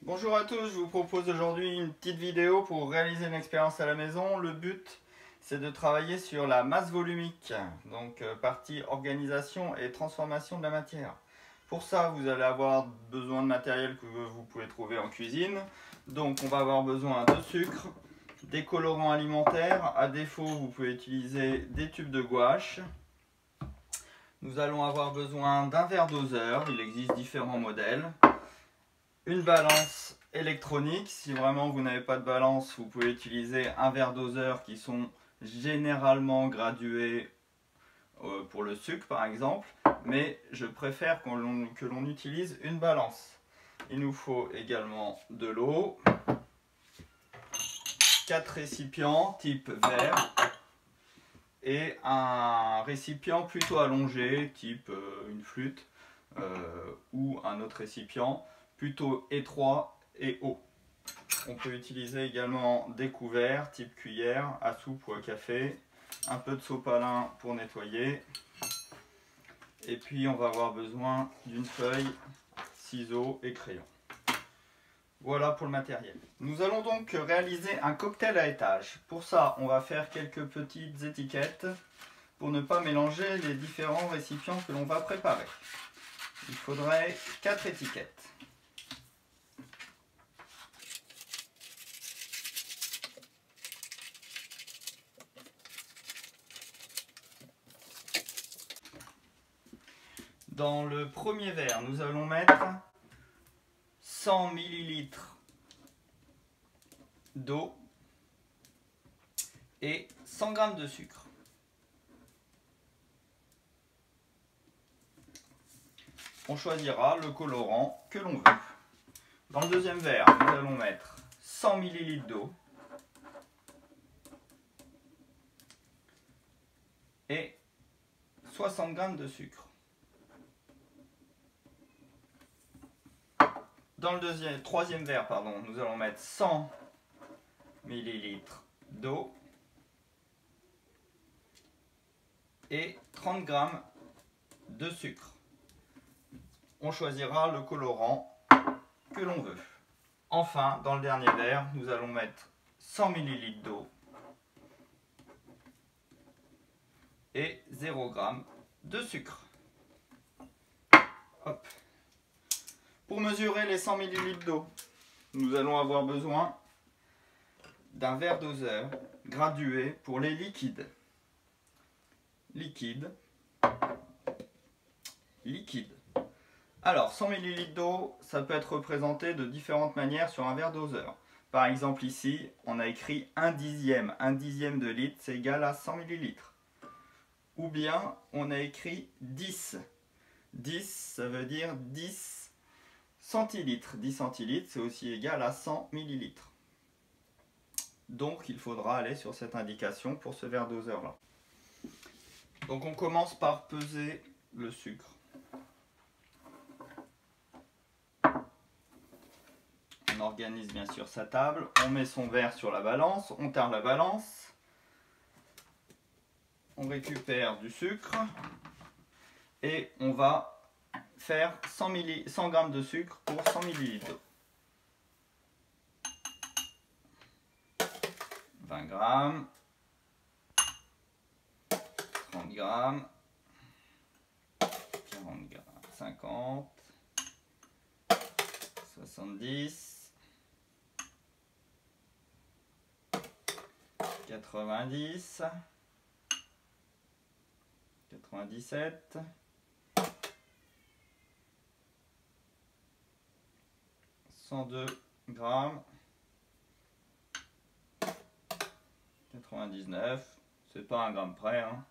Bonjour à tous, je vous propose aujourd'hui une petite vidéo pour réaliser une expérience à la maison. Le but, c'est de travailler sur la masse volumique, donc partie organisation et transformation de la matière. Pour ça, vous allez avoir besoin de matériel que vous pouvez trouver en cuisine. Donc on va avoir besoin de sucre, des colorants alimentaires. À défaut, vous pouvez utiliser des tubes de gouache. Nous allons avoir besoin d'un verre doseur, il existe différents modèles. Une balance électronique, si vraiment vous n'avez pas de balance, vous pouvez utiliser un verre doseur qui sont généralement gradués pour le sucre par exemple, mais je préfère que l'on utilise une balance. Il nous faut également de l'eau, 4 récipients type verre et un récipient plutôt allongé type une flûte ou un autre récipient plutôt étroit et haut. On peut utiliser également des couverts type cuillère à soupe ou à café, un peu de sopalin pour nettoyer, et puis on va avoir besoin d'une feuille, ciseaux et crayon. Voilà pour le matériel. Nous allons donc réaliser un cocktail à étage. Pour ça, on va faire quelques petites étiquettes pour ne pas mélanger les différents récipients que l'on va préparer. Il faudrait 4 étiquettes. Dans le premier verre, nous allons mettre 100 ml d'eau et 100 g de sucre. On choisira le colorant que l'on veut. Dans le deuxième verre, nous allons mettre 100 ml d'eau et 60 g de sucre. Dans le troisième verre, nous allons mettre 100 ml d'eau et 30 g de sucre. On choisira le colorant que l'on veut. Enfin, dans le dernier verre, nous allons mettre 100 ml d'eau et 0 g de sucre. Hop. Pour mesurer les 100 ml d'eau, nous allons avoir besoin d'un verre doseur gradué pour les liquides. Liquide. Alors, 100 ml d'eau, ça peut être représenté de différentes manières sur un verre doseur. Par exemple, ici, on a écrit 1 dixième. 1 dixième de litre, c'est égal à 100 ml. Ou bien, on a écrit 10. 10, ça veut dire 10 centilitres. 10 centilitres, c'est aussi égal à 100 ml. Donc, il faudra aller sur cette indication pour ce verre doseur-là. Donc, on commence par peser le sucre. On organise bien sûr sa table, on met son verre sur la balance, on tare la balance, on récupère du sucre et on va faire 100 g de sucre pour 100 ml d'eau. 20 g, 30 g, 40 g, 50, 70, 90, 97, 102 grammes, 99, c'est pas un gramme près, hein.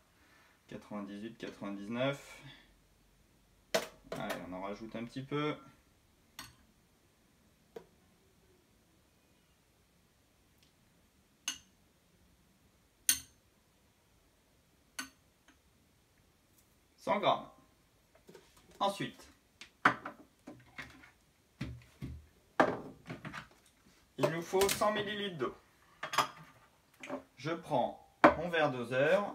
98, 99. Allez, on en rajoute un petit peu. « 100 grammes. Ensuite, il nous faut 100 ml d'eau. Je prends mon verre doseur,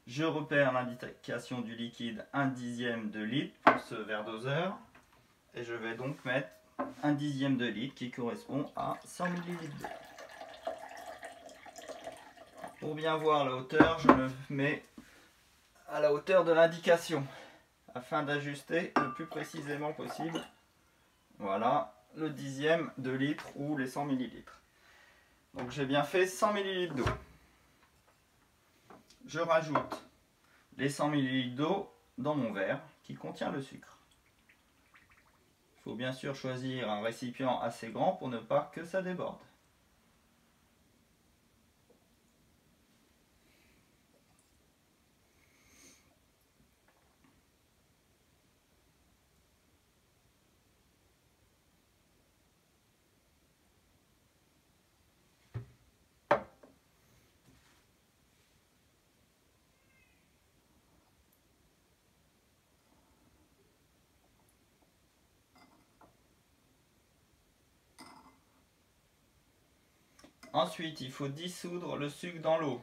je repère l'indication du liquide 1 dixième de litre pour ce verre doseur et je vais donc mettre un dixième de litre qui correspond à 100 ml d'eau. Pour bien voir la hauteur, je me mets à la hauteur de l'indication afin d'ajuster le plus précisément possible. Voilà, le dixième de litre ou les 100 ml. Donc j'ai bien fait 100 ml d'eau. Je rajoute les 100 ml d'eau dans mon verre qui contient le sucre. Il faut bien sûr choisir un récipient assez grand pour ne pas que ça déborde. Ensuite, il faut dissoudre le sucre dans l'eau.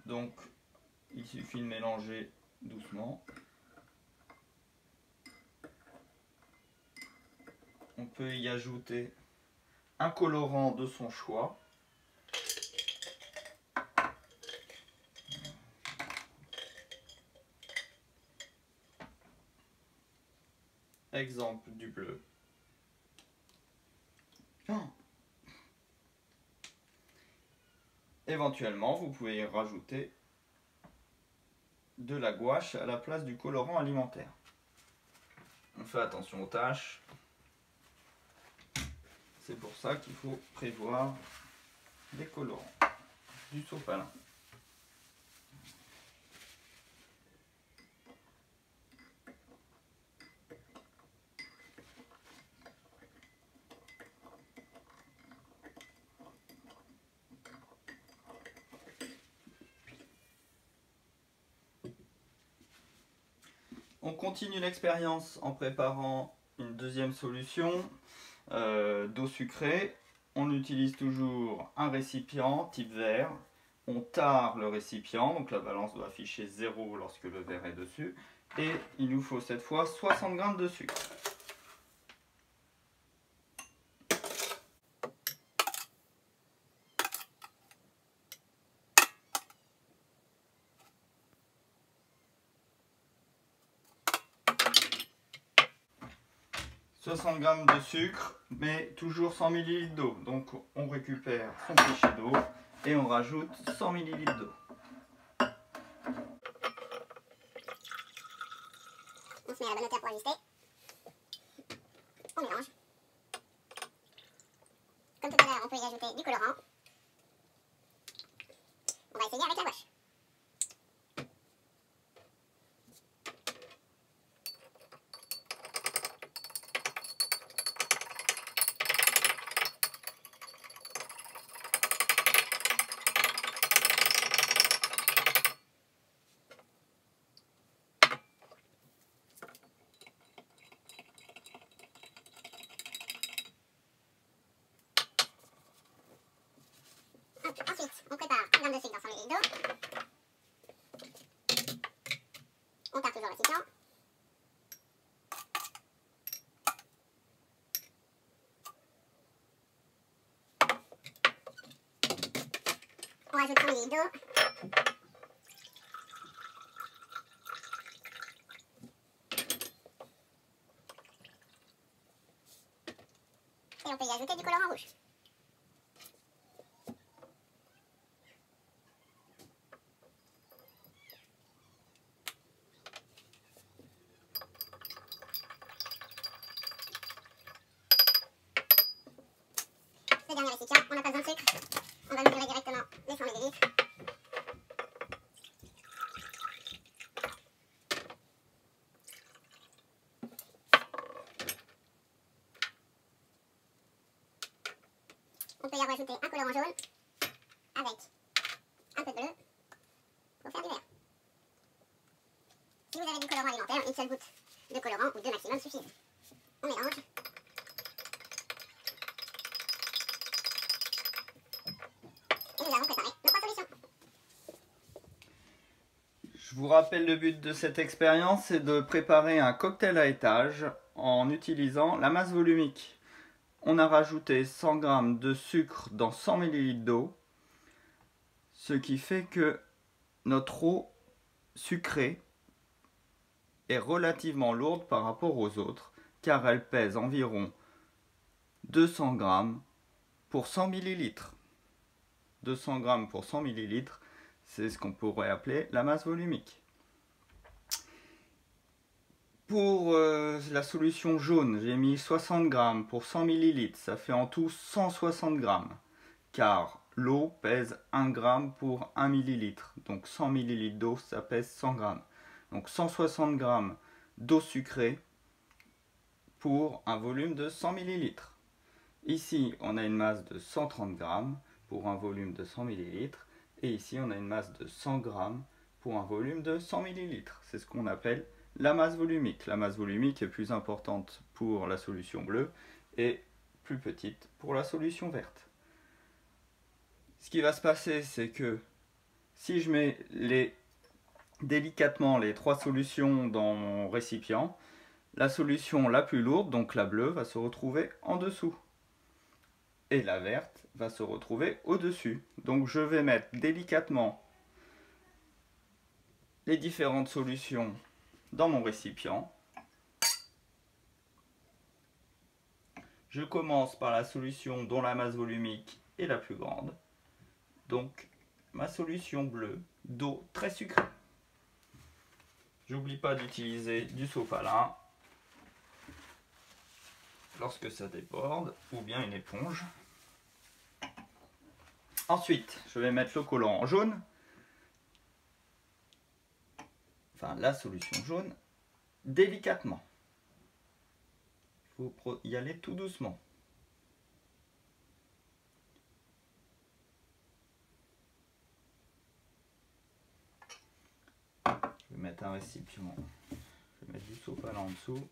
Donc, il suffit de mélanger doucement. On peut y ajouter un colorant de son choix. Exemple du bleu. Éventuellement, vous pouvez y rajouter de la gouache à la place du colorant alimentaire. On fait attention aux taches. C'est pour ça qu'il faut prévoir des colorants, du sopalin. On continue l'expérience en préparant une deuxième solution d'eau sucrée. On utilise toujours un récipient type verre. On tare le récipient, donc la balance doit afficher 0 lorsque le verre est dessus. Et il nous faut cette fois 60 g de sucre. « 60 g de sucre, mais toujours 100 ml d'eau. Donc on récupère son pichet d'eau et on rajoute 100 ml d'eau. On se met à la bonne hauteur pour ajuster. On mélange. Comme tout à l'heure, on peut y ajouter du colorant. On va essayer avec la gouache. Ensuite, on prépare 1 g de sucre dans 100 ml d'eau. On tare toujours le récipient. On rajoute 100 ml d'eau. Et on peut y ajouter du colorant rouge. Le dernier récipient, on n'a pas besoin de sucre. On va mesurer directement les 100 ml. On peut y rajouter un colorant jaune avec un peu de bleu pour faire du vert. Si vous avez du colorant alimentaire, une seule goutte de colorant ou deux maximum suffisent. On mélange. Et nous avons préparé nos 3 solutions. Je vous rappelle le but de cette expérience, c'est de préparer un cocktail à étage en utilisant la masse volumique. On a rajouté 100 g de sucre dans 100 ml d'eau, ce qui fait que notre eau sucrée est relativement lourde par rapport aux autres, car elle pèse environ 200 g pour 100 ml. 200 g pour 100 ml, c'est ce qu'on pourrait appeler la masse volumique. Pour la solution jaune, j'ai mis 60 g pour 100 ml, ça fait en tout 160 g, car l'eau pèse 1 g pour 1 ml, donc 100 ml d'eau, ça pèse 100 g. Donc 160 g d'eau sucrée pour un volume de 100 ml. Ici, on a une masse de 130 g pour un volume de 100 ml, et ici, on a une masse de 100 g pour un volume de 100 ml. C'est ce qu'on appelle la masse volumique. La masse volumique est plus importante pour la solution bleue et plus petite pour la solution verte. Ce qui va se passer, c'est que si je mets délicatement les trois solutions dans mon récipient, la solution la plus lourde, donc la bleue, va se retrouver en dessous. Et la verte va se retrouver au-dessus. Donc je vais mettre délicatement les différentes solutions dans mon récipient. Je commence par la solution dont la masse volumique est la plus grande. Donc ma solution bleue d'eau très sucrée. J'oublie pas d'utiliser du sopalin lorsque ça déborde, ou bien une éponge. Ensuite, je vais mettre le colorant en jaune, enfin la solution jaune, délicatement. Il faut y aller tout doucement. Je vais mettre un récipient, je vais mettre du sopalin en dessous.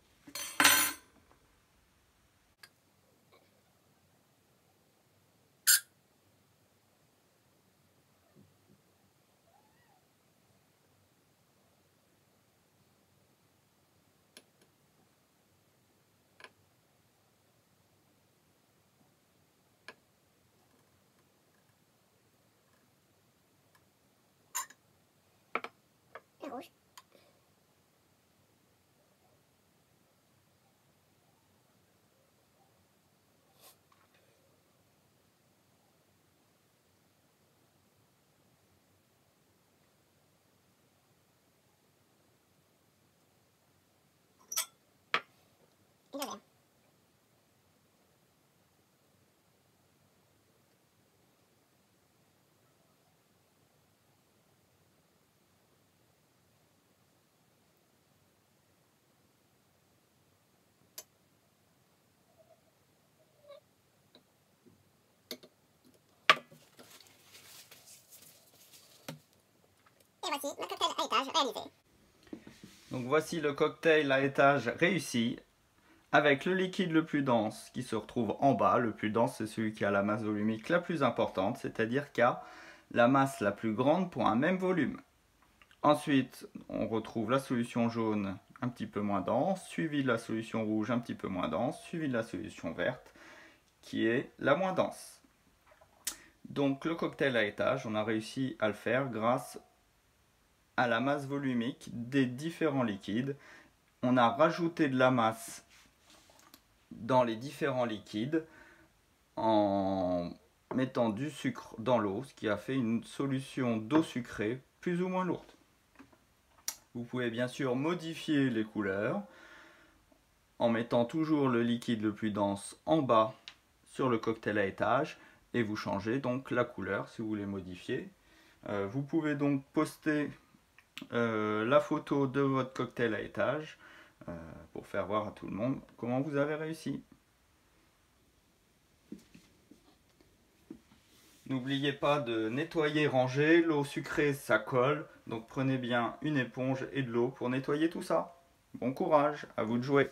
Le rouge. Et le vert. Et voici le cocktail à étage réalisé. Donc voici le cocktail à étage réussi, avec le liquide le plus dense qui se retrouve en bas. Le plus dense, c'est celui qui a la masse volumique la plus importante, c'est-à-dire qui a la masse la plus grande pour un même volume. Ensuite, on retrouve la solution jaune un petit peu moins dense, suivi de la solution rouge un petit peu moins dense, suivi de la solution verte qui est la moins dense. Donc le cocktail à étage, on a réussi à le faire grâce à la masse volumique des différents liquides. On a rajouté de la masse dans les différents liquides en mettant du sucre dans l'eau, ce qui a fait une solution d'eau sucrée plus ou moins lourde. Vous pouvez bien sûr modifier les couleurs en mettant toujours le liquide le plus dense en bas sur le cocktail à étage et vous changez donc la couleur si vous voulez modifier. Vous pouvez donc poster la photo de votre cocktail à étage pour faire voir à tout le monde comment vous avez réussi. N'oubliez pas de nettoyer, ranger. L'eau sucrée, ça colle. Donc prenez bien une éponge et de l'eau pour nettoyer tout ça. Bon courage, à vous de jouer.